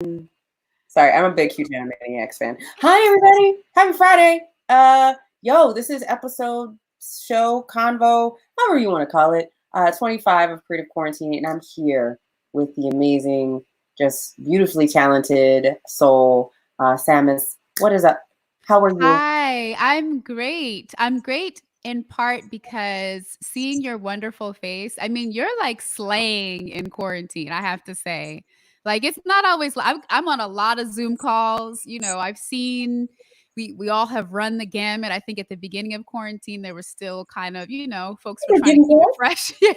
Sorry, I'm a big huge Animaniacs fan. Hi everybody, happy Friday. This is episode show convo, however you want to call it. 25 of Creative Quarantine, and I'm here with the amazing, just beautifully talented soul, Sammus. What is up? How are you? Hi, I'm great. I'm great in part because seeing your wonderful face, I mean, you're like slaying in quarantine, I have to say. Like, it's not always, I'm on a lot of Zoom calls. I've seen, we all have run the gamut. I think at the beginning of quarantine, there was still kind of, folks were trying to keep it fresh. Yeah.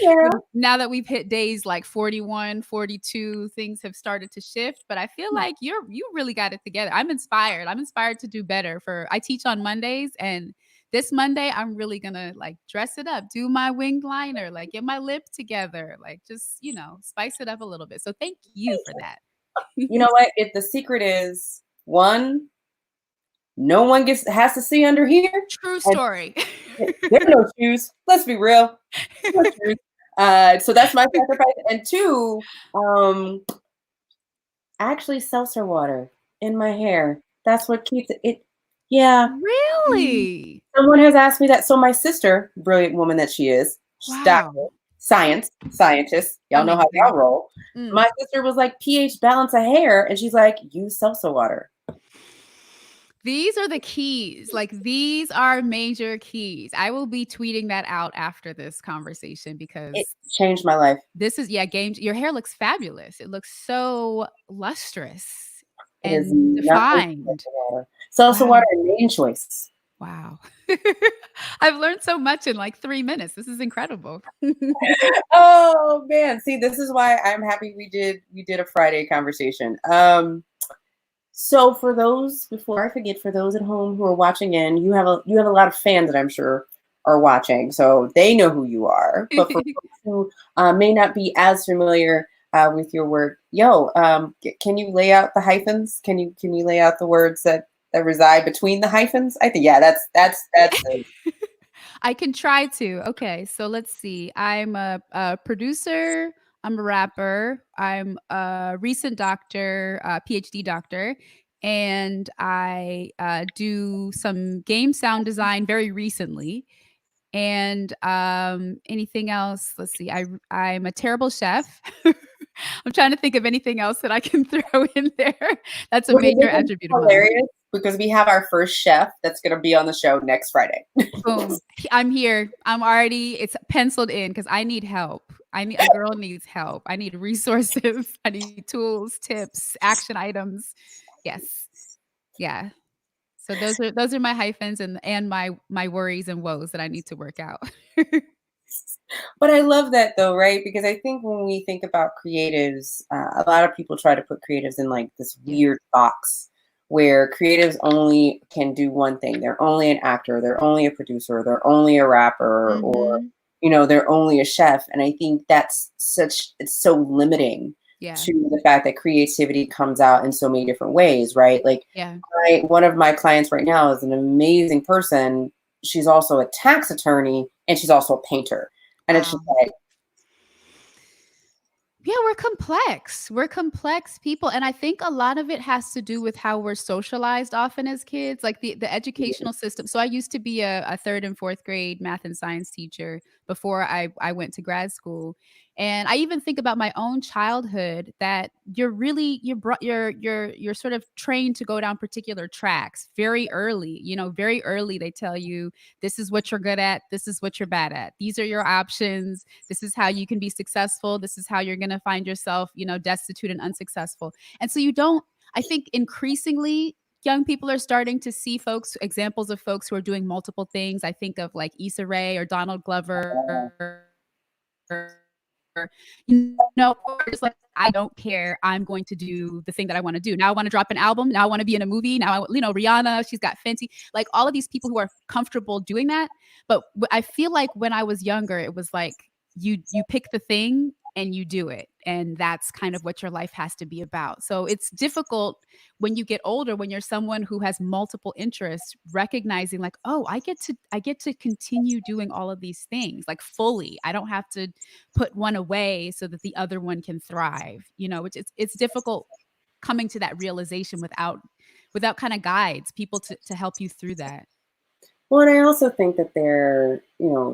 Yeah. Now that we've hit days like 41, 42, things have started to shift, but I feel like you really got it together. I'm inspired to do better. I teach on Mondays, and this Monday I'm really going to like dress it up, do my winged liner, like get my lip together, like just, spice it up a little bit. So thank you for that. You know what? If the secret is one, no one has to see under here. True story. There are no shoes. Let's be real. No shoes. So that's my sacrifice. And two, actually seltzer water in my hair. That's what keeps it. Yeah. Really? Someone has asked me that. So my sister, brilliant woman that she is, Wow. scientist. Y'all know how y'all roll. My sister was like, pH balance of hair. And she's like, use seltzer water. These are the keys. Like, these are major keys. I will be tweeting that out after this conversation because it changed my life. This is, game. Your hair looks fabulous. It looks so lustrous and defined. Seltzer water, main choice. Wow. I've learned so much in like 3 minutes. This is incredible. Oh man. See, this is why I'm happy we did a Friday conversation. So for those, before I forget, for those at home who are watching in, you have a lot of fans that I'm sure are watching, so they know who you are. But for folks who may not be as familiar with your work, can you lay out the hyphens? Can you lay out the words that reside between the hyphens? I think that's I can try to. Okay, so let's see. I'm a producer. I'm a rapper. I'm a recent doctor, PhD doctor, and I do some game sound design very recently. And anything else? Let's see. I'm a terrible chef. I'm trying to think of anything else that I can throw in there. That's a major attribute of mine. Because we have our first chef that's going to be on the show next Friday. Boom. I'm here. It's penciled in because I need help. A girl needs help. I need resources. I need tools, tips, action items. Yes. Yeah. So those are my hyphens and my worries and woes that I need to work out. But I love that though, right? Because I think when we think about creatives, a lot of people try to put creatives in like this weird box where creatives only can do one thing. They're only an actor, they're only a producer, they're only a rapper, or they're only a chef. And I think it's so limiting to the fact that creativity comes out in so many different ways, right? Like one of my clients right now is an amazing person. She's also a tax attorney and she's also a painter. And it's just like, yeah, we're complex people. And I think a lot of it has to do with how we're socialized often as kids, like the educational system. So I used to be a 3rd and 4th grade math and science teacher before I went to grad school. And I even think about my own childhood that you're sort of trained to go down particular tracks very early. Very early they tell you this is what you're good at, this is what you're bad at. These are your options. This is how you can be successful. This is how you're going to find yourself, destitute and unsuccessful. And so I think increasingly young people are starting to see examples of folks who are doing multiple things. I think of like Issa Rae or Donald Glover. It's like, I don't care. I'm going to do the thing that I want to do. Now I want to drop an album. Now I want to be in a movie. Now, Rihanna, she's got Fenty, like all of these people who are comfortable doing that. But I feel like when I was younger, it was like you pick the thing and you do it. and that's kind of what your life has to be about. So it's difficult when you get older, when you're someone who has multiple interests, recognizing like, oh, I get to continue doing all of these things like fully. I don't have to put one away so that the other one can thrive. You know, it's difficult coming to that realization without kind of guides, people to help you through that. Well, and I also think that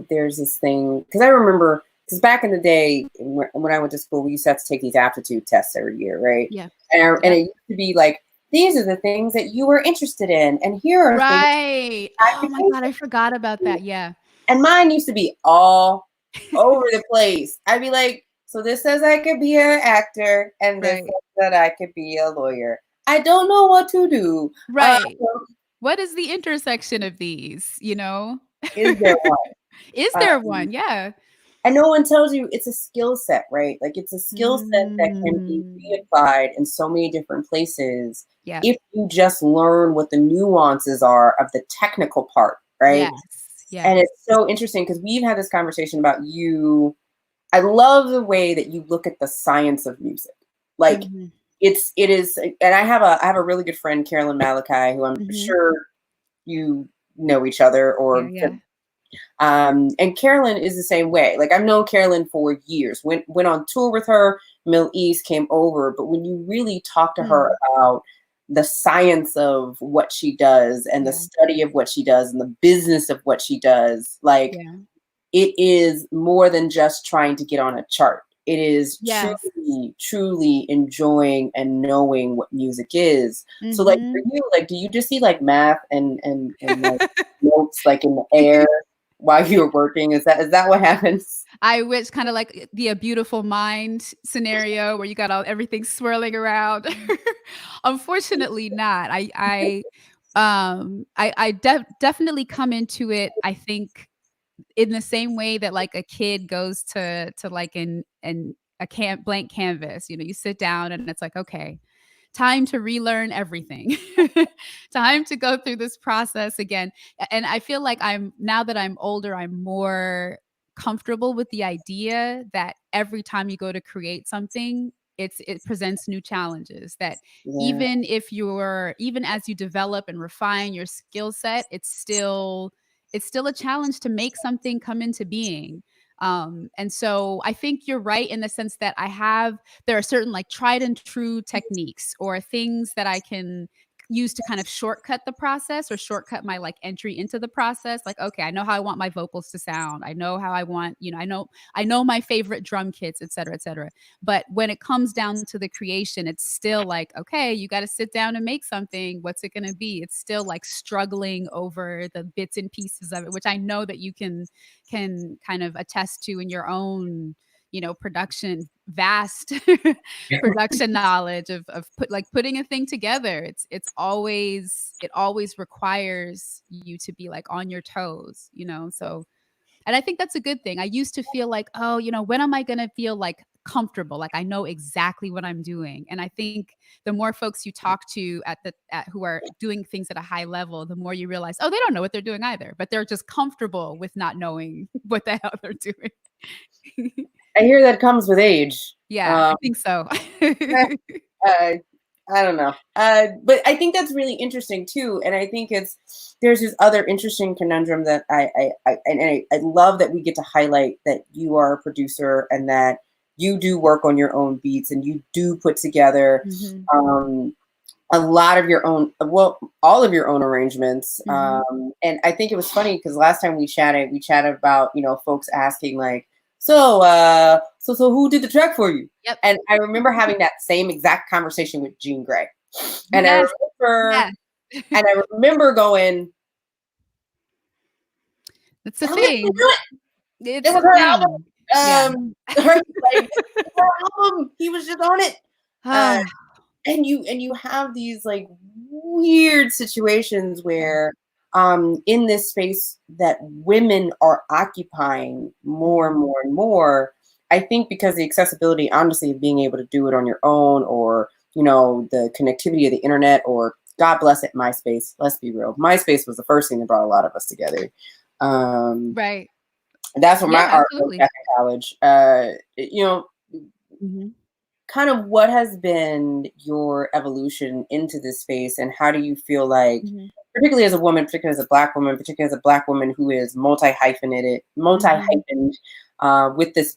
there's this thing, because I remember, because back in the day when I went to school, we used to have to take these aptitude tests every year, right? Yeah. And it used to be like, these are the things that you were interested in, and here are things Right. I Oh could my take God, I forgot about that. Yeah. And mine used to be all over the place. I'd be like, so this says I could be an actor, and this Right. says that I could be a lawyer. I don't know what to do. Right. What is the intersection of these, you know? Is there one? Is there one? Yeah. And no one tells you it's a skill set, right? Like it's a skill set that can be Mm. reapplied in so many different places Yep. if you just learn what the nuances are of the technical part, right? Yes. And Yes. it's so interesting because we've had this conversation about you. I love the way that you look at the science of music. Like Mhm. it is, and I have a really good friend, Carolyn Malachi, who I'm Mhm. sure you know each other Yeah, or yeah. and Carolyn is the same way. Like I've known Carolyn for years. Went on tour with her, Middle East, came over. But when you really talk to her Mm. about the science of what she does and the Yeah. study of what she does and the business of what she does, like Yeah. it is more than just trying to get on a chart. It is Yes. truly enjoying and knowing what music is. So like for Mhm. you, like do you just see like math and like notes like in the air while you're working? Is that what happens? I wish kind of like the A Beautiful Mind scenario where you got all everything swirling around. Unfortunately not. I definitely come into it, I think, in the same way that like a kid goes to like an a blank canvas. You know, you sit down and it's like, okay, time to relearn everything. Time to go through this process again. And I feel like now that I'm older, I'm more comfortable with the idea that every time you go to create something, it presents new challenges, that Yeah, even as you develop and refine your skill set, it's still a challenge to make something come into being. And so I think you're right in the sense that there are certain like tried and true techniques or things that I can use to kind of shortcut the process or shortcut my like entry into the process. Like, okay, I know how I want my vocals to sound. I know how I want, I know my favorite drum kits, et cetera, et cetera. But when it comes down to the creation, it's still like, okay, you got to sit down and make something. What's it going to be? It's still like struggling over the bits and pieces of it, which I know that you can kind of attest to in your own, production, vast production knowledge of putting a thing together. It always requires you to be like on your toes, so. And I think that's a good thing. I used to feel like, oh, when am I going to feel like comfortable? Like I know exactly what I'm doing. And I think the more folks you talk to who are doing things at a high level, the more you realize, oh, they don't know what they're doing either, but they're just comfortable with not knowing what the hell they're doing. I hear that comes with age. Yeah, I Um, think so. uh, I don't know. But I think that's really interesting too. And I think there's this other interesting conundrum that I love that we get to highlight that you are a producer and that you do work on your own beats and you do put together Mhm, a lot of your own, well, all of your own arrangements. mhm. And I think it was funny because last time we chatted about, folks asking like, so who did the track for you? Yep. And I remember having that same exact conversation with Jean Grey. And Yes, yes. I remember going, That's the tell me to thing. do it. It It's was her album. yeah. Yeah. Her, like, her album. He was just on it. Uh, Ah, and you have these like weird situations yeah. where in this space that women are occupying more and Mhm. more and more. I think because the accessibility honestly of being able to do it on your own, or the connectivity of the internet, or god bless it, MySpace. Let's be real, MySpace was the first thing that brought a lot of us together. um Right. that's where Yeah, my art was absolutely. back in college. you know Mhm. kind of what has been your evolution into this space, and how do you feel like, Mhm. particularly as a woman, particularly as a Black woman, particularly as a Black woman who is Mhm. multi-hyphened, with this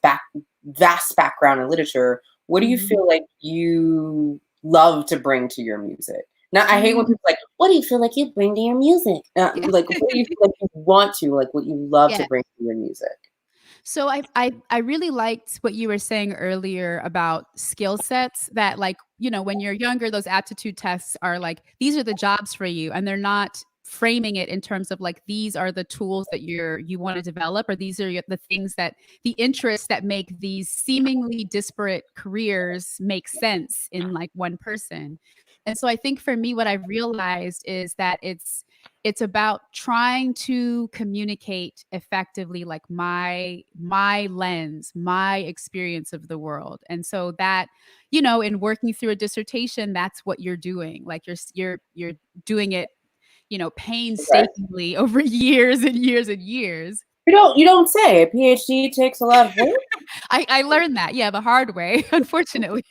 vast background in literature, what do you Mhm. feel like you love to bring to your music? Now, I hate when Mm. people like, what do you feel like you bring to your music? Yeah. Like, what do you feel like you want to, like, what you love to Yeah. bring to your music? So I really liked what you were saying earlier about skill sets that, like, when you're younger, those aptitude tests are like, these are the jobs for you, and they're not framing it in terms of like, these are the tools that you want to develop, or these are the things that the interests that make these seemingly disparate careers make sense in like one person. And so I think for me, what I've realized is that it's about trying to communicate effectively, like my lens, my experience of the world. And so that, in working through a dissertation, that's what you're doing. Like you're doing it, Okay. painstakingly over years and years and years. You don't say. A PhD takes a lot of work. I learned that, yeah, the hard way, unfortunately.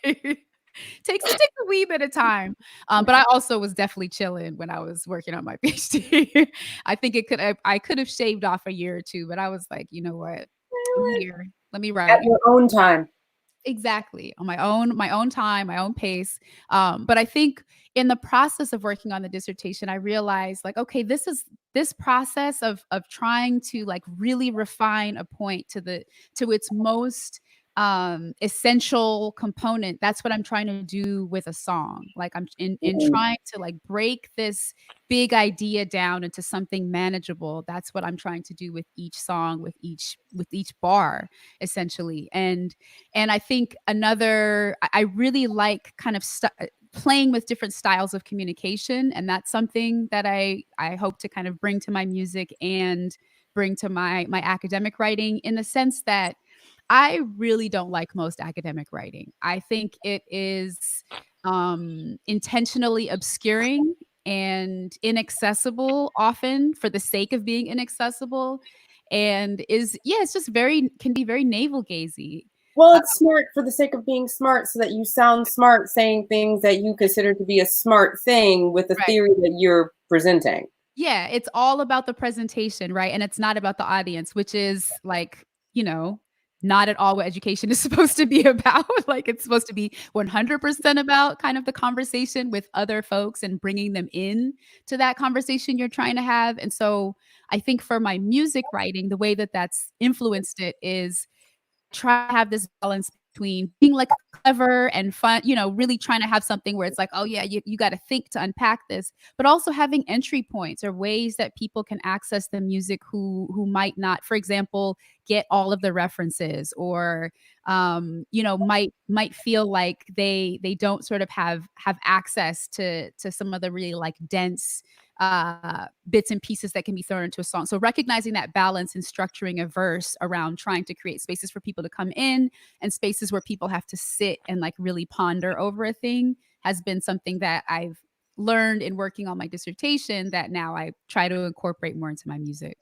Takes a wee bit of time. But I also was definitely chilling when I was working on my PhD. I think I could have shaved off a year or 2, but I was like, "You know what? I'm here. Let me At write." your own time. Exactly. On my own time, my own pace. But I think in the process of working on the dissertation, I realized, like, okay, this process of trying to like really refine a point to its most essential component. That's what I'm trying to do with a song. Like, I'm in Mm. trying to like break this big idea down into something manageable. That's what I'm trying to do with each song, with each bar, essentially. And I think I really like kind of playing with different styles of communication, and that's something that I hope to kind of bring to my music and bring to my academic writing, in the sense that I really don't like most academic writing. I think it is intentionally obscuring and inaccessible, often for the sake of being inaccessible, and it's just can be very navel gazy. Well, it's smart for the sake of being smart, so that you sound smart saying things that you consider to be a smart thing with the Right. theory that you're presenting. Yeah, it's all about the presentation, right? And it's not about the audience, which is like, not at all what education is supposed to be about. Like, it's supposed to be 100% about kind of the conversation with other folks and bringing them in to that conversation you're trying to have. And so I think for my music writing, the way that that's influenced it is try to have this balance between being like clever and fun, really trying to have something where it's like, oh yeah, you got to think to unpack this, but also having entry points or ways that people can access the music who might not, for example, get all of the references, or might feel like they don't sort of have access to some of the really like dense bits and pieces that can be thrown into a song. So recognizing that balance and structuring a verse around trying to create spaces for people to come in and spaces where people have to sit and like really ponder over a thing has been something that I've learned in working on my dissertation, that now I try to incorporate more into my music.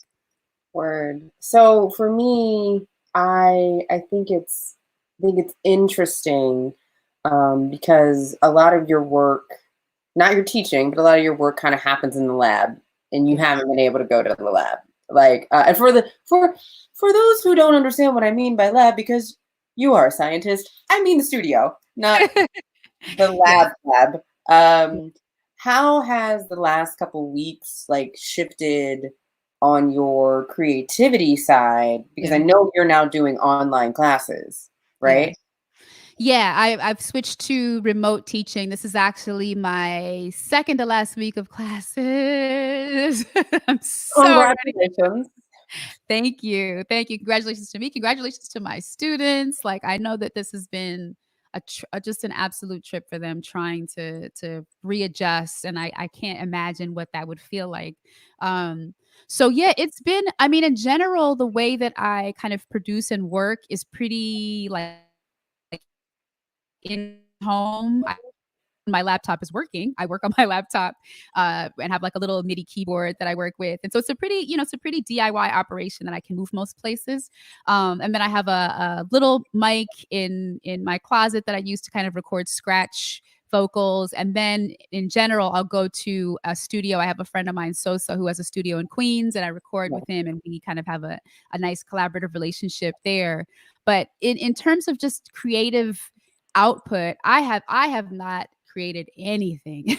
Word. So for me, I think it's interesting, because a lot of your work, not your teaching, but a lot of your work kind of happens in the lab, and you Yeah. haven't been able to go to the lab. Like, and for those who don't understand what I mean by lab, because you are a scientist, I mean the studio, not the Yes. lab. Um, how has the last couple weeks like shifted on your creativity side? Because I Yeah. know you're now doing online classes, Yeah. right? Yeah, I've switched to remote teaching. This is actually my second to last week of classes. I'm so ready. Congratulations. Thank you. Thank you. Congratulations to me. Congratulations to my students. Like, I know that this has been just an absolute trip for them, trying to readjust, and I can't imagine what that would feel like. Um so yeah, it's been, I mean, in general, the way that I kind of produce and work is pretty like in home. my laptop is working. I work on my laptop and have like a little MIDI keyboard that I work with. And so it's a pretty, it's a pretty DIY operation that I can move most places. And then I have a little mic in my closet that I use to kind of record scratch vocals. And then in general, I'll go to a studio. I have a friend of mine, Sosa, who has a studio in Queens, and I record with him, and we kind of have a nice collaborative relationship there. But in terms of just creative output, I have not created anything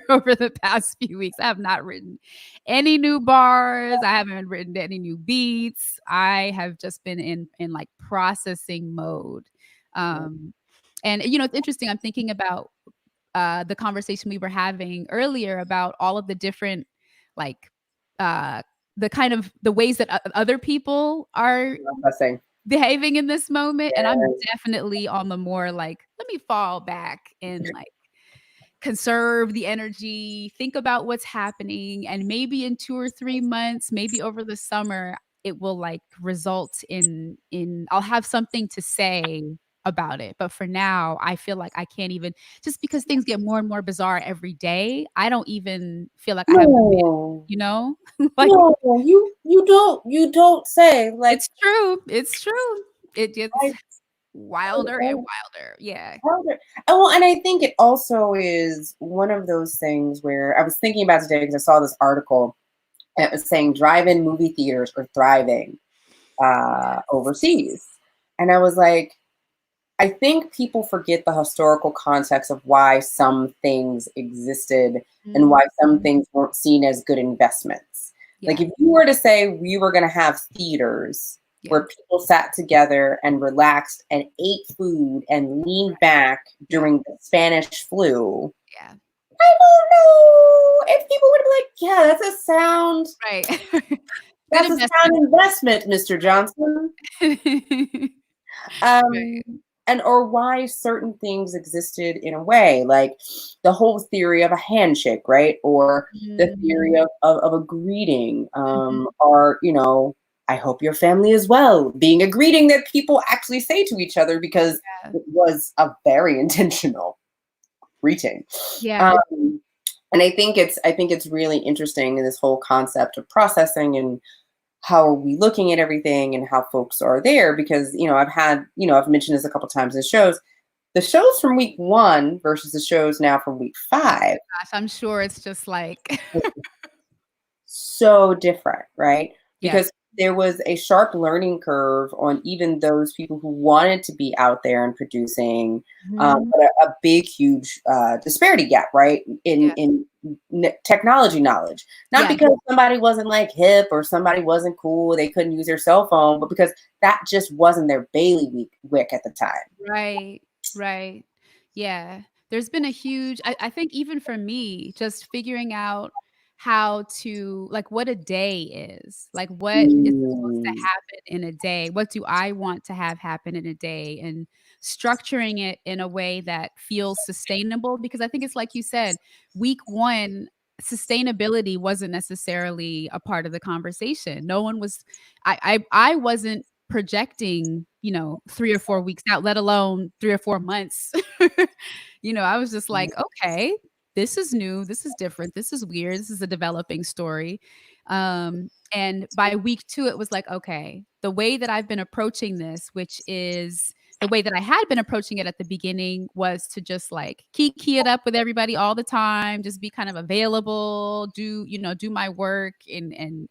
over the past few weeks. I have not written any new bars. I haven't written any new beats. I have just been in like processing mode. And it's interesting. I'm thinking about the conversation we were having earlier about all of the different, like, the kind of the ways that other people are behaving in this moment. And I'm definitely on the more like, let me fall back and like conserve the energy, think about what's happening, and maybe in 2 or 3 months, maybe over the summer, it will like result in I'll have something to say about it. But for now, I feel like I can't even, just because things get more and more bizarre every day, I don't even feel like I have the like, no, you don't say, like, it's true. It's true. It gets wilder and wilder. Yeah. Oh, and I think it also is one of those things where I was thinking about today because I saw this article that was saying drive-in movie theaters are thriving overseas. And I was like, I think people forget the historical context of why some things existed and why some things weren't seen as good investments. Like if you were to say we were going to have theaters where people sat together and relaxed and ate food and leaned back during the Spanish flu, I don't know if people would be like, yeah, that's a sound. Right. That's a sound investment, Mr. Johnson. And or why certain things existed in a way, like the whole theory of a handshake, right? Or the theory of a greeting, or, I hope your family is well, being a greeting that people actually say to each other because it was a very intentional greeting. And I think it's really interesting in this whole concept of processing and how are we looking at everything and how folks are there, because I've mentioned this a couple times in shows, the shows from week 1 versus the shows now from week 5. Gosh, I'm sure it's just like so different, right? Because there was a sharp learning curve on even those people who wanted to be out there and producing, but a big, huge disparity gap, right? In technology knowledge, not because somebody wasn't like hip or somebody wasn't cool, they couldn't use their cell phone, but because that just wasn't their bailiwick at the time. Right. Yeah, there's been a huge, I think even for me, just figuring out how to, like, what a day is, like what is supposed to happen in a day, what do I want to have happen in a day, and structuring it in a way that feels sustainable. Because I think it's like you said, week 1, sustainability wasn't necessarily a part of the conversation. No one was, I wasn't projecting 3 or 4 weeks out, let alone 3 or 4 months. I was just like, okay, this is new, this is different, this is weird, this is a developing story. And by week 2, it was like, okay, the way that I've been approaching this, which is the way that I had been approaching it at the beginning, was to just like key it up with everybody all the time, just be kind of available, do my work, and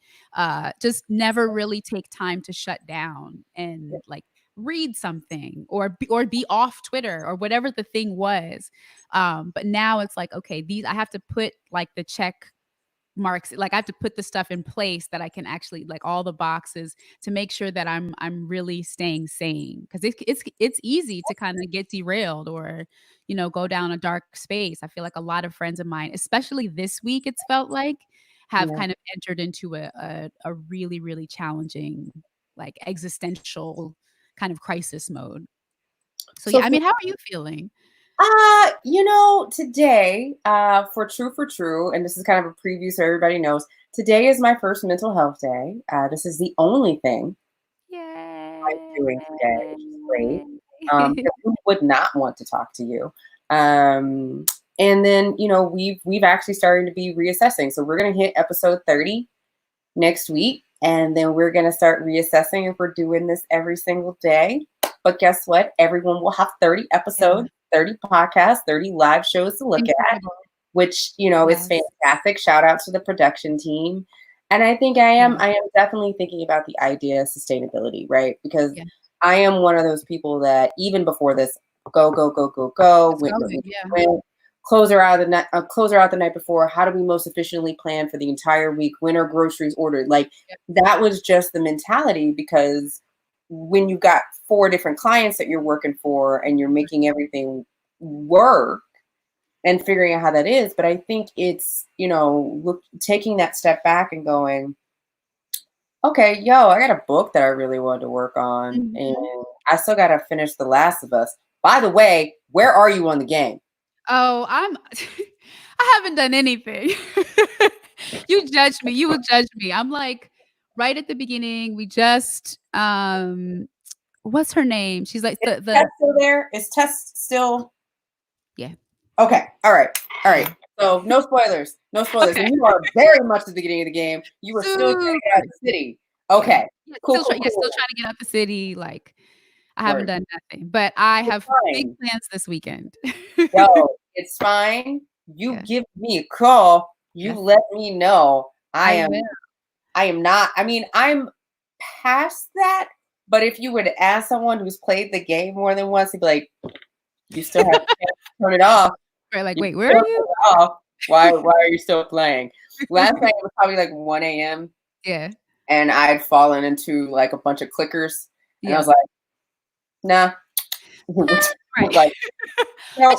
just never really take time to shut down and like read something or be off Twitter or whatever the thing was. But now it's like, okay, I have to put like the check marks, like I have to put the stuff in place that I can actually, like, all the boxes to make sure that I'm really staying sane, because it's easy to kind of get derailed or go down a dark space. I feel like a lot of friends of mine, especially this week, it's felt like, have kind of entered into a really, really challenging, like, existential kind of crisis mode. So yeah, I mean, how are you feeling? Today, for True, and this is kind of a preview so everybody knows, today is my first mental health day. This is the only thing I'm doing today, which is great. Who would not want to talk to you? And then, you know, we've actually started to be reassessing. So we're going to hit episode 30 next week. And then we're going to start reassessing if we're doing this every single day. But guess what? Everyone will have 30 episodes, 30 podcasts, 30 live shows to look at, which, you know, is fantastic. Shout out to the production team. And I think I am definitely thinking about the idea of sustainability, right? Because I am one of those people that even before this, go, close her out the night before. How do we most efficiently plan for the entire week? When are groceries ordered? Like that was just the mentality, because when you've got 4 different clients that you're working for and you're making everything work and figuring out how that is. But I think it's, you know, taking that step back and going, okay, yo, I got a book that I really wanted to work on, and I still got to finish The Last of Us. By the way, where are you on the game? Oh, I haven't done anything. You judge me. You will judge me. I'm like right at the beginning. We just what's her name? She's like Is Tess still there? Is Tess still? Yeah. Okay. All right. So no spoilers. No spoilers. Okay. And you are very much at the beginning of the game. You are still trying to get out of the city. Okay. Yeah, cool. Still trying to get out the city. Like I haven't done nothing, but I have big plans this weekend. Yo, it's fine. You give me a call. You let me know. I am not. I mean, I'm past that. But if you were to ask someone who's played the game more than once, he'd be like, "You still have to turn it off." Right, like, wait, where are you? Why are you still playing? Last night it was probably like 1 a.m. Yeah. And I'd fallen into like a bunch of clickers. And I was like, nah. Right. Like, no. I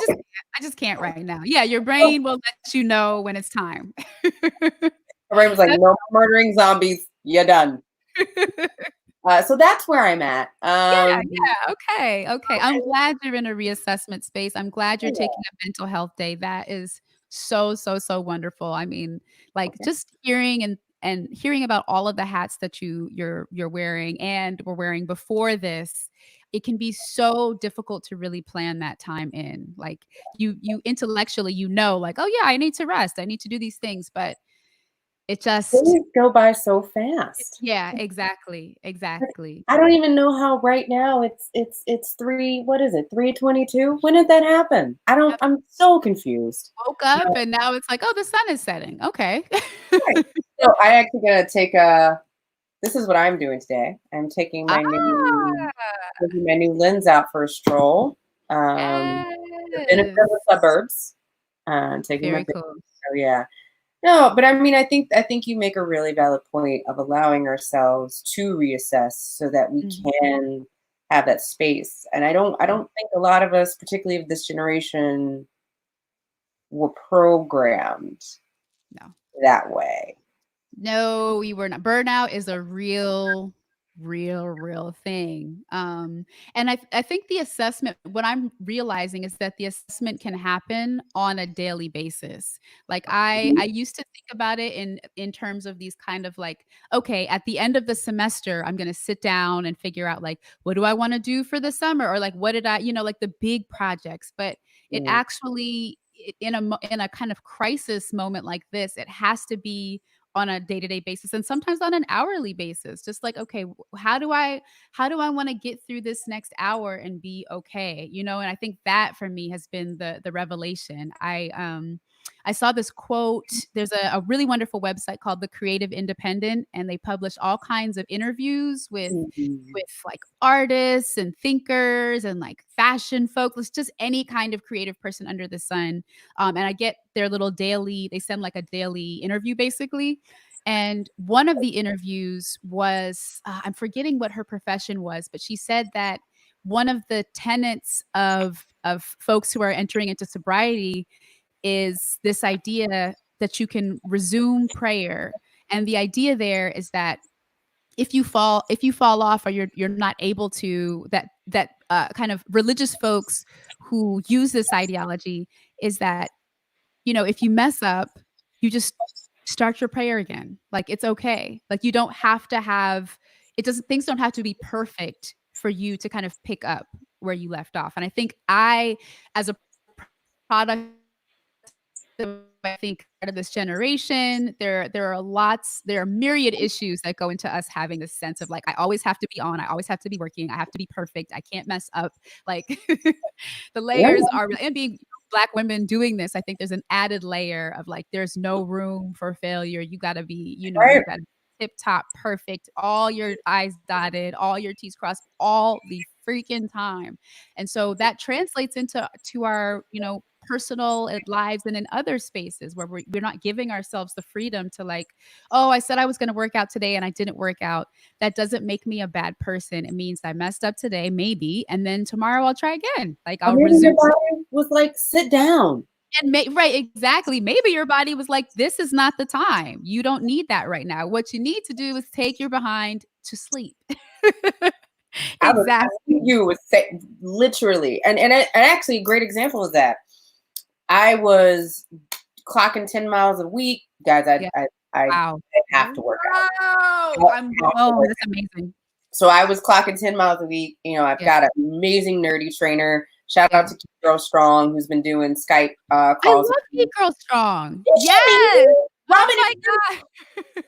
just can't right now. Yeah, your brain will let you know when it's time. My brain was like, no more murdering zombies. You're done. So that's where I'm at. Okay. I'm glad you're in a reassessment space. I'm glad you're taking a mental health day. That is so wonderful. I mean, like just hearing and hearing about all of the hats that you're wearing and were wearing before this, it can be so difficult to really plan that time in. Like you intellectually, you know, like, oh yeah, I need to rest. I need to do these things, but it just days go by so fast. Yeah, exactly. I don't even know how right now it's 3:22? When did that happen? I'm so confused. Woke up and now it's like, oh, the sun is setting. Okay. Right. So I actually gonna take this is what I'm doing today. I'm taking my new lens out for a stroll. The benefit of the suburbs. Taking Very my cool. So yeah. No, but I mean, I think you make a really valid point of allowing ourselves to reassess so that we can have that space. And I don't think a lot of us, particularly of this generation, were programmed that way. No, we were not. Burnout is a real thing. And I think the assessment, what I'm realizing is that the assessment can happen on a daily basis. Like I used to think about it in terms of these kind of like, okay, at the end of the semester, I'm going to sit down and figure out like, what do I want to do for the summer? Or like, what did I, like the big projects, but it actually, in a kind of crisis moment like this, it has to be on a day-to-day basis and sometimes on an hourly basis. Just like, okay, how do I want to get through this next hour and be okay? And I think that for me has been the revelation. I saw this quote. There's a really wonderful website called The Creative Independent, and they publish all kinds of interviews with like artists and thinkers and like fashion folks, just any kind of creative person under the sun. And I get their little daily, they send like a daily interview basically. And one of the interviews was, I'm forgetting what her profession was, but she said that one of the tenets of folks who are entering into sobriety is this idea that you can resume prayer. And the idea there is that if you fall off or you're not able to, that kind of religious folks who use this ideology is that, if you mess up, you just start your prayer again. Like it's okay. Like you don't have to have, things don't have to be perfect for you to kind of pick up where you left off. And I think as a product I think part of this generation, there are myriad issues that go into us having this sense of like, I always have to be on, I always have to be working, I have to be perfect, I can't mess up. Like the Yeah, layers are and being Black women doing this, I think there's an added layer of like, there's no room for failure. You gotta be, right. you gotta be tip top perfect, all your I's dotted, all your T's crossed, all the freaking time. And so that translates into our, personal lives and in other spaces where we're not giving ourselves the freedom to like, oh, I said I was going to work out today and I didn't work out. That doesn't make me a bad person. It means I messed up today, maybe, and then tomorrow I'll try again. Like Or I'll maybe your resume. body was like, sit down. And right, exactly. Maybe your body was like, this is not the time. You don't need that right now. What you need to do is take your behind to sleep. I was Exactly. asking you was say, literally, and actually a great example of that. I was clocking 10 miles a week, guys. Yeah. I Wow. have to work out. Wow. Oh, that's amazing. So I was clocking 10 miles a week. I've Yeah. got an amazing nerdy trainer. Shout Yeah. out to Keep Girl Strong, who's been doing Skype I calls. love Keep Girl Strong. Yes, Yes. Robin, Oh my God.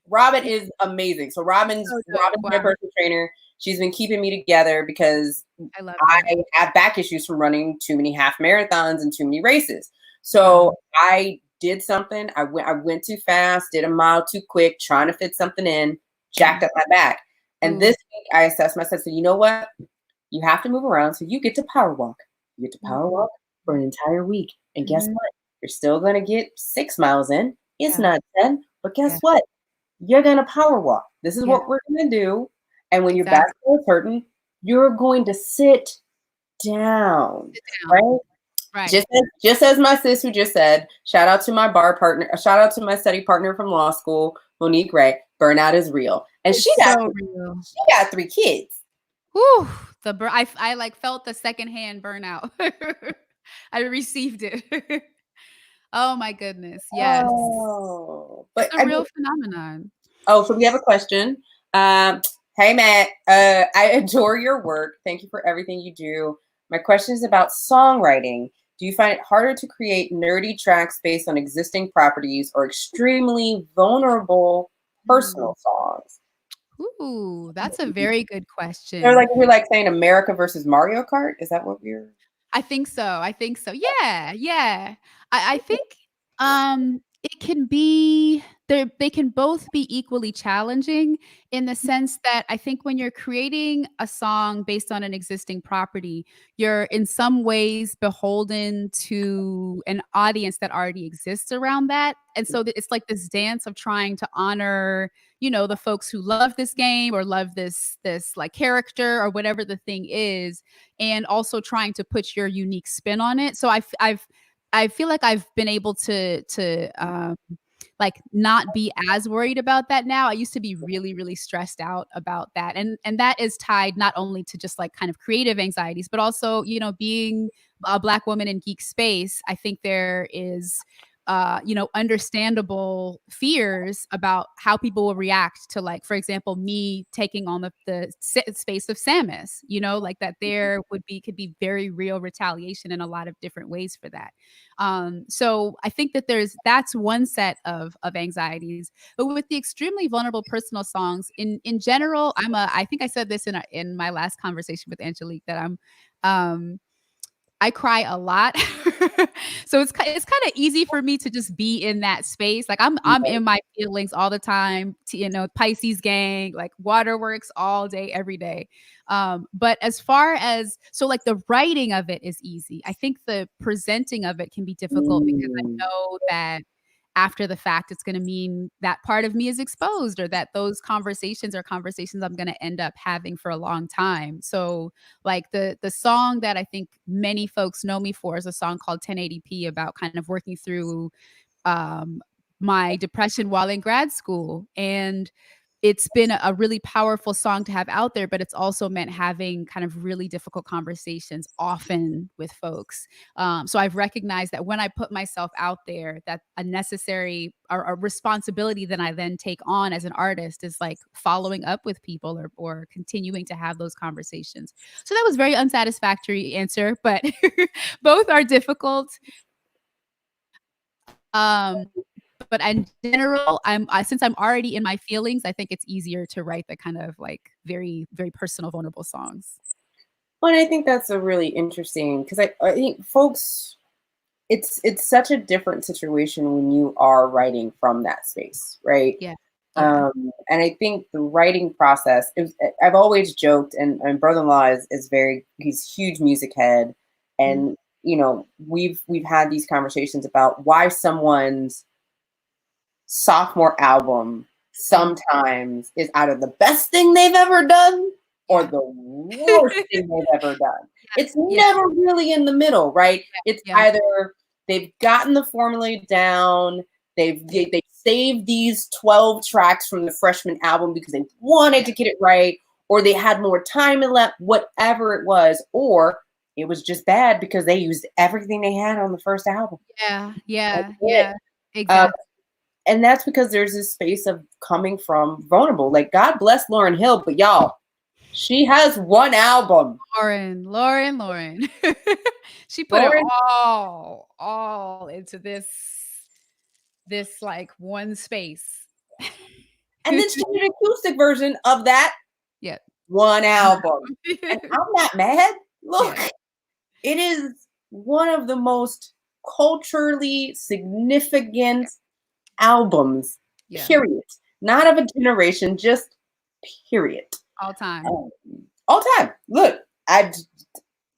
Robin is amazing. So Robin's So good. my Wow. personal trainer. She's been keeping me together because I love I her. have back issues from running too many half marathons and too many races. So I did something. I went too fast, did a mile too quick, trying to fit something in, jacked up my back. And this week I assessed myself. So you know what? You have to move around. So you get to power walk. You get to power walk for an entire week. And guess what? You're still going to get 6 miles in. It's Yeah. not 10. But guess Yeah. what? You're going to power walk. This is Yeah. what we're going to do. And when your Exactly. back is hurting, you're going to sit down. Sit down. Right? Right. Just as my sis who just said, shout out to my bar partner, shout out to my study partner from law school, Monique Ray. Burnout is real. And It's she got so real. 3 kids. Whew, I like felt the secondhand burnout. I received it. Oh my goodness. Yes. Oh, It's but a I real mean, phenomenon. so we have a question. Hey Matt, I adore your work. Thank you for everything you do. My question is about songwriting. Do you find it harder to create nerdy tracks based on existing properties or extremely vulnerable personal songs? Ooh, that's a very good Or question. we're saying America versus Mario Kart. Is that what we're? I think so. I think so. Yeah, yeah. I think it can be they can both be equally challenging in the sense that I think when you're creating a song based on an existing property, you're in some ways beholden to an audience that already exists around that. And so it's like this dance of trying to honor, the folks who love this game or love this like character or whatever the thing is, and also trying to put your unique spin on it. So I feel like I've been able to like not be as worried about that now. I used to be really, really stressed out about that. And that is tied not only to just like kind of creative anxieties, but also, being a Black woman in geek space, I think there is understandable fears about how people will react to, like, for example, me taking on the space of Sammus, like that there could be very real retaliation in a lot of different ways for that. So I think that that's one set of anxieties. But with the extremely vulnerable personal songs, in general, I think I said this in my last conversation with Angelique that um I cry a lot. So it's kind of easy for me to just be in that space. Like I'm in my feelings all the time, Pisces gang, like waterworks all day every day. But as far as like the writing of it is easy. I think the presenting of it can be difficult because I know that after the fact, it's going to mean that part of me is exposed or that those conversations are conversations I'm going to end up having for a long time. So like the song that I think many folks know me for is a song called 1080p about kind of working through um, my depression while in grad school. And it's been a really powerful song to have out there, but it's also meant having kind of really difficult conversations often with folks. So I've recognized that when I put myself out there, that a necessary or a responsibility that I then take on as an artist is like following up with people or continuing to have those conversations. So that was very unsatisfactory answer, but both are difficult. But in general, since I'm already in my feelings, I think it's easier to write the kind of like very, very personal, vulnerable songs. Well, and I think that's a really interesting because I think folks, it's such a different situation when you are writing from that space, right? Yeah. Yeah. And I think the writing process, I've always joked, and my brother-in-law he's a huge music head. Mm. And, we've had these conversations about why someone's sophomore album sometimes is either the best thing they've ever done or the worst thing they've ever done. It's never really in the middle, right? It's either they've gotten the formula down, they saved these 12 tracks from the freshman album because they wanted to get it right, or they had more time left, whatever it was, or it was just bad because they used everything they had on the first album. Exactly. And that's because there's this space of coming from vulnerable. Like, God bless Lauryn Hill, but y'all, she has one album. Lauren. She put it all into this like one space. And then she did an acoustic version of that one album. And I'm not mad. Look, it is one of the most culturally significant albums, period. Not of a generation, just period. All time. All time. Look,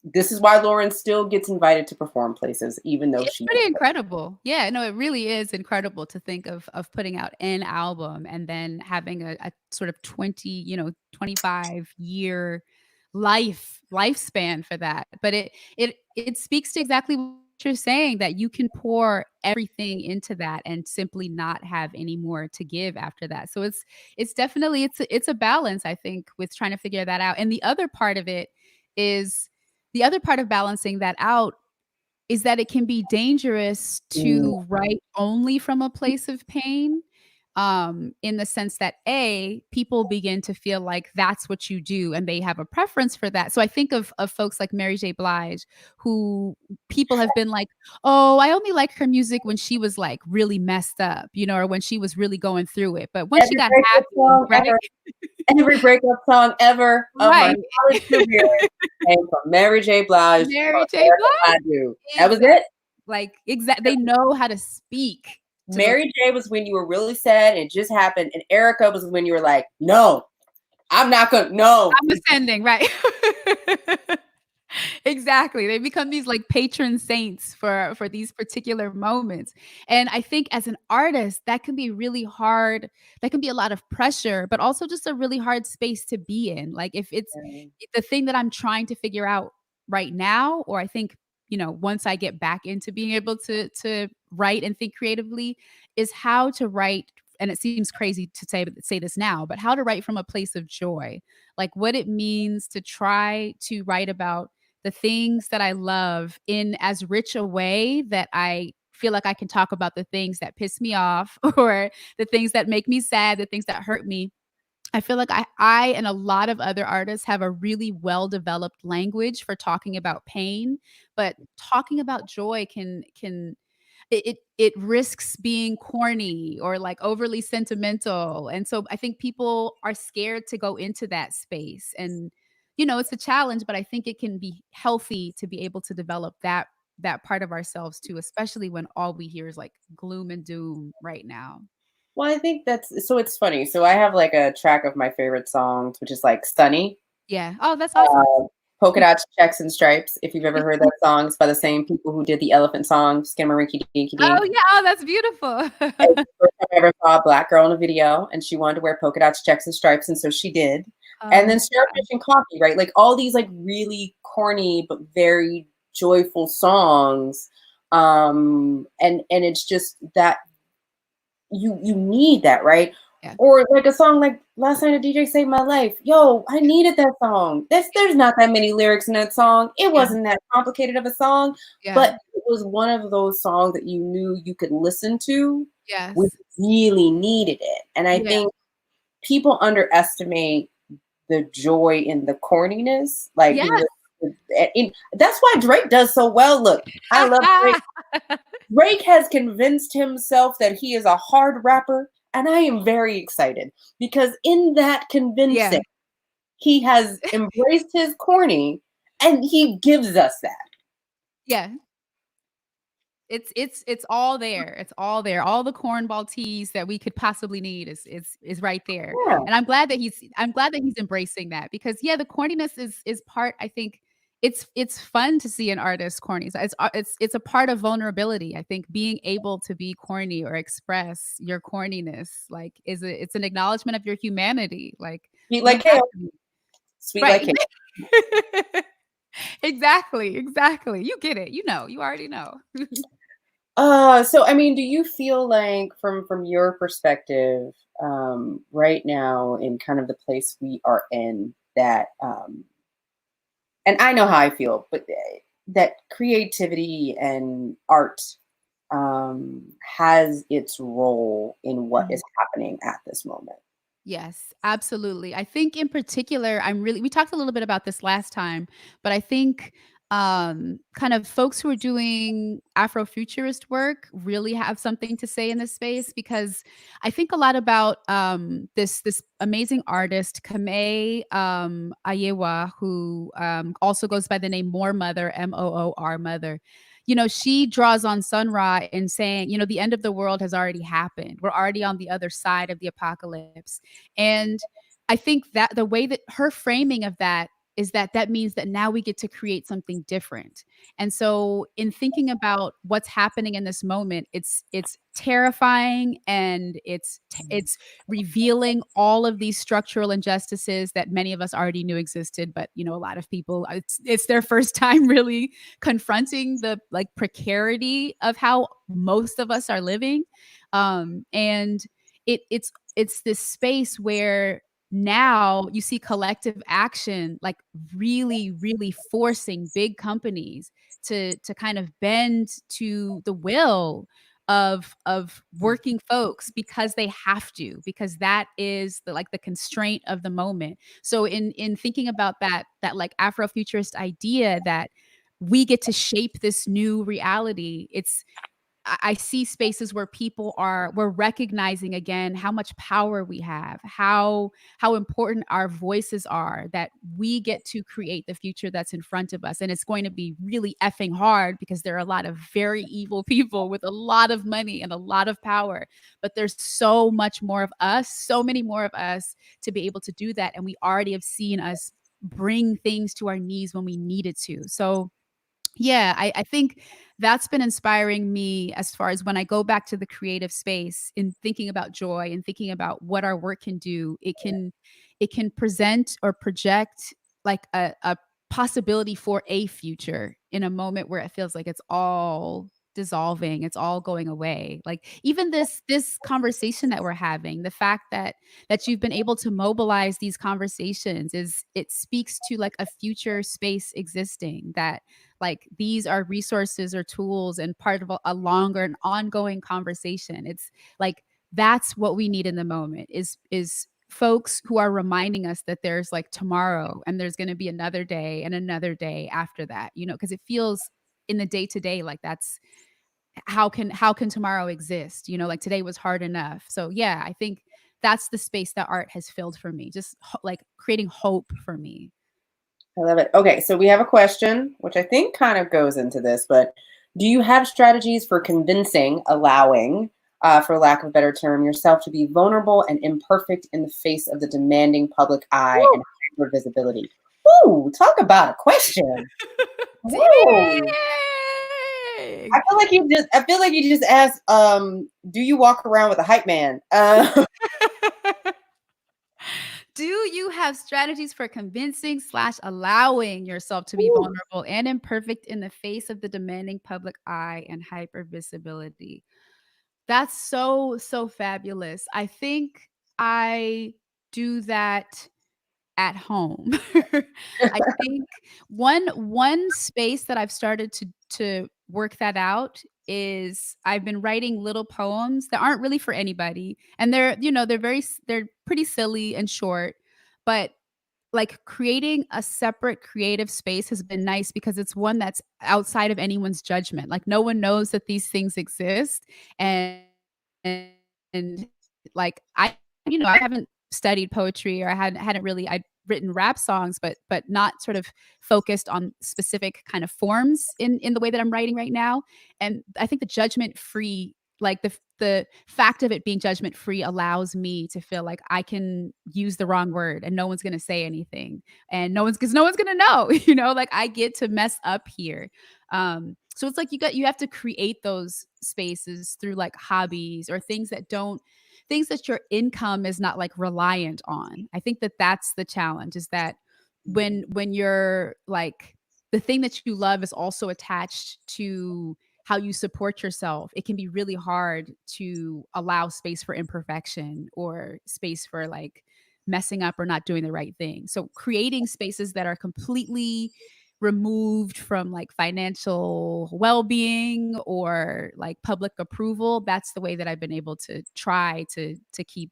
this is why Lauren still gets invited to perform places, even though it's pretty incredible. Yeah, no, it really is incredible to think of putting out an album and then having a sort of 25-year lifespan for that. But it speaks to exactly what you're saying, that you can pour everything into that and simply not have any more to give after that. So it's definitely it's a balance, I think, with trying to figure that out. And the other part of balancing that out is that it can be dangerous to write only from a place of pain, in the sense that people begin to feel like that's what you do and they have a preference for that. So I think of folks like Mary J. Blige, who people have been like, oh, I only like her music when she was like really messed up, or when she was really going through it. But when she got happy, right? Every breakup song ever of my college career came from Mary J. Blige. Mary J. Blige. That was it. Like, exactly. They know how to speak. Mary J. was when you were really sad and it just happened. And Erica was when you were like, no, I'm not going to, no. I'm ascending, right? Exactly. They become these like patron saints for these particular moments. And I think as an artist, that can be really hard. That can be a lot of pressure, but also just a really hard space to be in. Like, if it's the thing that I'm trying to figure out right now, or I think, once I get back into being able to write and think creatively, is how to write. And it seems crazy to say this now, but how to write from a place of joy, like what it means to try to write about the things that I love in as rich a way that I feel like I can talk about the things that piss me off or the things that make me sad, the things that hurt me. I feel like I and a lot of other artists have a really well-developed language for talking about pain, but talking about joy can it risks being corny or like overly sentimental. And so I think people are scared to go into that space. And it's a challenge, but I think it can be healthy to be able to develop that part of ourselves too, especially when all we hear is like gloom and doom right now. Well, I think it's funny. So I have like a track of my favorite songs, which is like Sunny. Yeah. Oh, that's awesome. Polka Dots, Checks, and Stripes. If you've ever heard that song, it's by the same people who did the Elephant song, Skimmerink Dinky Dink. Oh, yeah. Oh, that's beautiful. First time I ever saw a Black girl in a video, and she wanted to wear polka dots, checks, and stripes, and so she did. And then Starfish and Coffee, right? Like all these like really corny but very joyful songs. And it's just that you need that, right? Yeah. Or like a song like Last Night a DJ Saved My Life. Yo, I needed that song. There's not that many lyrics in that song. It wasn't that complicated of a song, but it was one of those songs that you knew you could listen to. Yes. We really needed it. And I think people underestimate the joy in the corniness. Like That's why Drake does so well. Look, I love Drake. Drake has convinced himself that he is a hard rapper, and I am very excited because in that Yeah. convincing, he has embraced his corny and he gives us that. Yeah. It's all there. It's all there. All the cornball teas that we could possibly need is right there. Yeah. And I'm glad that he's embracing that because yeah, the corniness is part. I think it's fun to see an artist corny. So it's a part of vulnerability. I think being able to be corny or express your corniness like it's an acknowledgement of your humanity. Like Sweet we like have kale. to be Sweet like right. kale. Exactly, exactly. You get it. You know, you already know. So I mean, do you feel like from your perspective, right now in kind of the place we are in that and I know how I feel, but that creativity and art has its role in what is happening at this moment. Yes, absolutely. I think in particular, we talked a little bit about this last time, but I think kind of folks who are doing Afrofuturist work really have something to say in this space because I think a lot about this amazing artist Kame Ayewa, who also goes by the name Moor Mother, Moor Mother. You know, she draws on Sun Ra and saying, you know, the end of the world has already happened. We're already on the other side of the apocalypse. And I think that the way that her framing of that is that that means that now we get to create something different. And so in thinking about what's happening in this moment, it's terrifying and it's revealing all of these structural injustices that many of us already knew existed, but you know, a lot of people it's their first time really confronting the like precarity of how most of us are living. And it's this space where now you see collective action like really forcing big companies to kind of bend to the will of working folks because they have to because that is the like the constraint of the moment. So in thinking about that like Afrofuturist idea that we get to shape this new reality, I see spaces where we're recognizing again how much power we have, how important our voices are, that we get to create the future that's in front of us. And it's going to be really effing hard because there are a lot of very evil people with a lot of money and a lot of power. But there's so much more of us, so many more of us to be able to do that. And we already have seen us bring things to our knees when we needed to. So yeah, I think that's been inspiring me as far as when I go back to the creative space in thinking about joy and thinking about what our work can do. It can present or project like a possibility for a future in a moment where it feels like it's all dissolving, it's all going away. Like even this conversation that we're having, the fact that you've been able to mobilize these conversations is it speaks to like a future space existing that like these are resources or tools and part of a longer and ongoing conversation. It's like that's what we need in the moment is folks who are reminding us that there's like tomorrow and there's going to be another day and another day after that, you know, because it feels in the day to day like that's how can tomorrow exist, you know, like today was hard enough. So yeah, I think that's the space that art has filled for me, just like creating hope for me. I love it. Okay, so we have a question, which I think kind of goes into this, but do you have strategies for convincing, allowing, for lack of a better term, yourself to be vulnerable and imperfect in the face of the demanding public eye Woo! and hyper visibility? Ooh, talk about a question. Woo. Dang. I feel like you just asked, do you walk around with a hype man? Do you have strategies for convincing slash allowing yourself to be Ooh. vulnerable and imperfect in the face of the demanding public eye and hypervisibility? That's so fabulous. I think I do that at home. I think one space that I've started to work that out is I've been writing little poems that aren't really for anybody, and they're, you know, they're pretty silly and short, but like creating a separate creative space has been nice because it's one that's outside of anyone's judgment. Like no one knows that these things exist. And like I haven't studied poetry, or I hadn't really I'd written rap songs, but not sort of focused on specific kind of forms in the way that I'm writing right now. And I think the judgment free, like the fact of it being judgment free allows me to feel like I can use the wrong word and no one's going to say anything, and because no one's going to know, like I get to mess up here. So it's like you have to create those spaces through like hobbies or things that your income is not like reliant on. I think that that's the challenge, is that when you're like, the thing that you love is also attached to how you support yourself, it can be really hard to allow space for imperfection or space for like messing up or not doing the right thing. So creating spaces that are completely removed from like financial well-being or like public approval, that's the way that I've been able to try to keep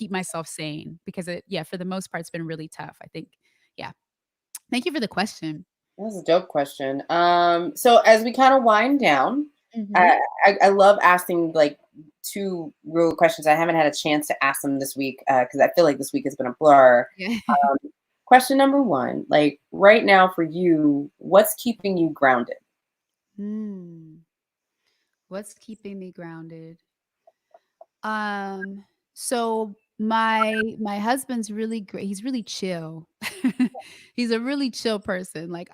myself sane, because for the most part it's been really tough, I think. Yeah. Thank you for the question. That was a dope question. So as we kind of wind down, Mhm. I love asking like two real questions. I haven't had a chance to ask them this week because I feel like this week has been a blur. Yeah. Question number one, like right now for you, what's keeping you grounded? Hmm. What's keeping me grounded? Um, so my husband's really great. He's really chill. He's a really chill person. Like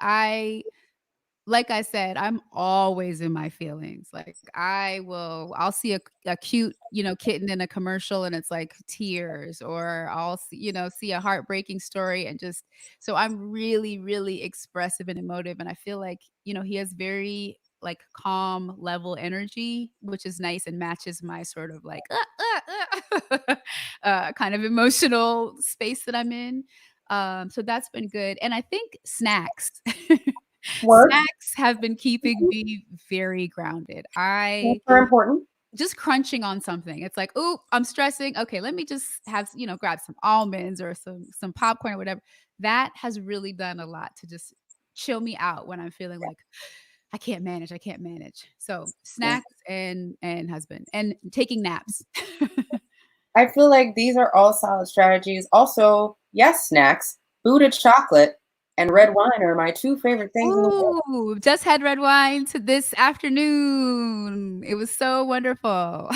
I said, I'm always in my feelings. Like I'll see a cute, kitten in a commercial and it's like tears, or I'll see a heartbreaking story and just, so I'm really, really expressive and emotive. And I feel like, he has very like calm level energy, which is nice and matches my sort of like, kind of emotional space that I'm in. So that's been good. And I think snacks. Work, Snacks have been keeping me very grounded. I super important. just crunching on something. It's like, "Ooh, I'm stressing. Okay, let me just have, grab some almonds or some popcorn or whatever." That has really done a lot to just chill me out when I'm feeling like I can't manage, I can't manage. So, Yeah. snacks and husband and taking naps. I feel like these are all solid strategies. Also, yes, snacks, Buddha chocolate, and red wine are my two favorite things in the world. Ooh, just had red wine to this afternoon. It was so wonderful.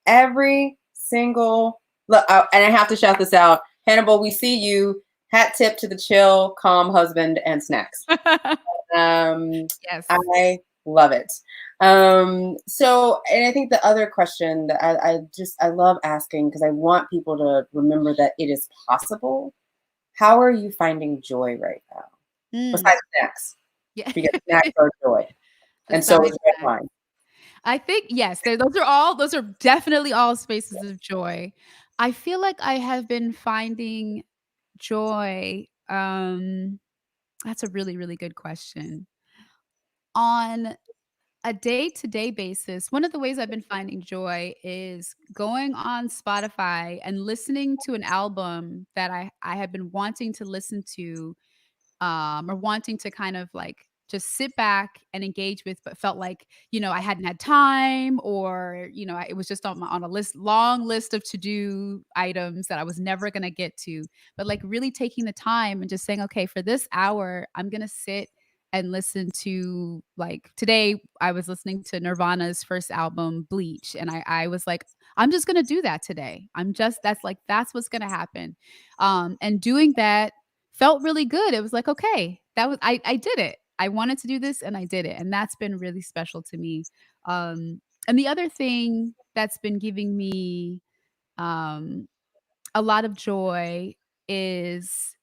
Every single look, and I have to shout this out, Hannibal. We see you. Hat tip to the chill, calm husband and snacks. Yes. I love it. So, and I think the other question that I love asking, because I want people to remember that it is possible. How are you finding joy right now? Mm, Besides snacks, yeah. because snacks are joy, and so is Besides red that, wine. I think, yes, those are definitely all spaces of joy. I feel like I have been finding joy, that's a really, really good question. On a day-to-day basis, one of the ways I've been finding joy is going on Spotify and listening to an album that I had been wanting to listen to, or wanting to kind of like just sit back and engage with, but felt like, I hadn't had time, or, it was just on a long list of to-do items that I was never going to get to. But like really taking the time and just saying, okay, for this hour, I'm going to sit and listen to, like, today I was listening to Nirvana's first album, Bleach. And I was like, I'm just going to do that today. That's what's going to happen. And doing that felt really good. It was like, okay, I did it. I wanted to do this and I did it. And that's been really special to me. And the other thing that's been giving me um a lot of joy is,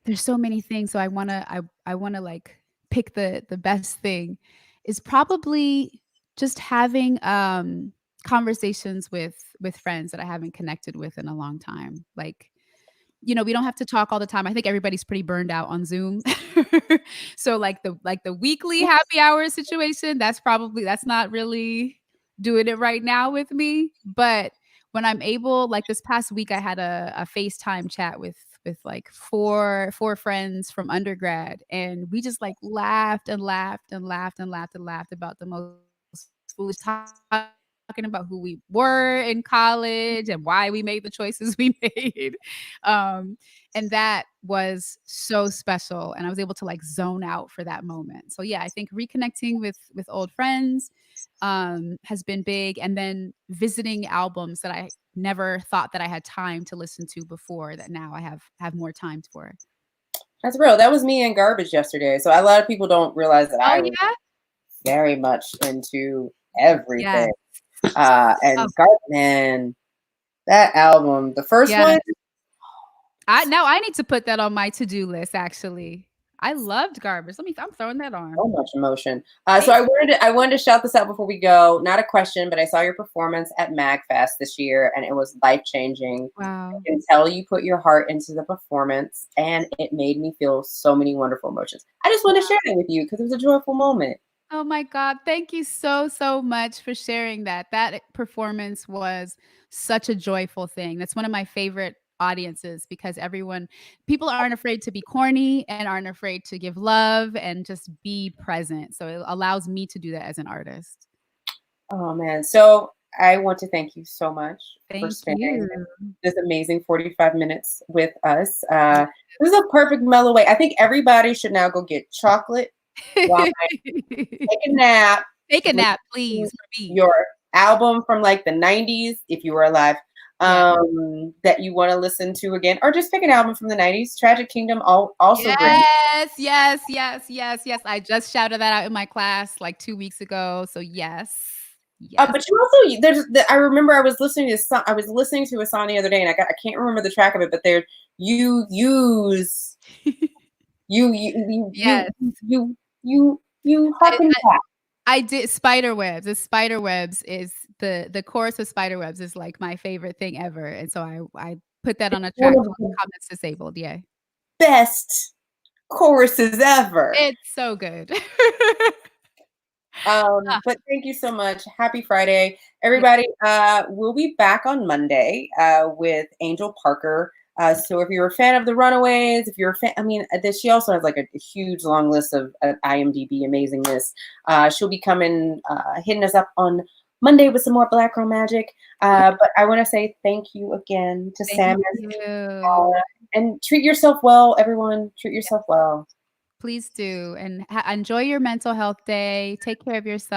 there's so many things. So I wanna like pick the best thing, is probably just having conversations with friends that I haven't connected with in a long time. Like, we don't have to talk all the time. I think everybody's pretty burned out on Zoom. So like the weekly happy hour situation, that's not really doing it right now with me. But when I'm able, like this past week, I had a FaceTime chat with like four friends from undergrad, and we just like laughed and laughed and laughed and laughed and laughed about the most foolish talking about who we were in college and why we made the choices we made. Um, and that was so special, and I was able to like zone out for that moment. So yeah, I think reconnecting with old friends has been big, and then visiting albums that I never thought that I had time to listen to before that now I have more time for. That's real. That was me and Garbage yesterday. So a lot of people don't realize that Oh I was yeah? very much into Yes. everything. Oh, And Garbage, man, that album, the first yeah. one, I need to put that on my to-do list actually. I loved Garbage. I'm throwing that on. so much emotion. So Thank I wanted to shout this out before we go. Not a question, but I saw your performance at MagFest this year, and it was life changing. I Wow. can tell you put your heart into the performance, and it made me feel so many wonderful emotions. I just want to share that with you because it was a joyful moment. Oh my God. Thank you so, so much for sharing that. That performance was such a joyful thing. That's one of my favorite audiences because people aren't afraid to be corny and aren't afraid to give love and just be present. So it allows me to do that as an artist. Oh man. So I want to thank you so much for Thank spending you. this amazing 45 minutes with us. This is a perfect mellow way. I think everybody should now go get chocolate, wine, take a nap, Take a listen nap, to please, for me. your album from like the 90s, if you were alive, Yeah. that you want to listen to again, or just pick an album from the 90s. Tragic Kingdom, also great. Yes, yes, yes, yes, yes. I just shouted that out in my class like 2 weeks ago. So yes. Yes. But you also I remember I was listening to a song the other day, and I can't remember the track of it, but there you use you you you Yes. you you I harken back. I did Spiderwebs. The Spiderwebs is the chorus of Spiderwebs is like my favorite thing ever, and so I put that on a One track of called the Comments Disabled, yeah. best choruses ever. It's so good. Ah, But thank you so much. Happy Friday, yeah, everybody. We'll be back on Monday with Angel Parker. So if you're a fan of the Runaways, if you're a fan, I mean, she also has like a huge long list of IMDb amazingness. She'll be coming, hitting us up on Monday with some more Black Girl Magic. But I want to say thank you again to thank Sammus. you. And treat yourself well, everyone. Treat yourself well. Please do, and enjoy your mental health day. Take care of yourself.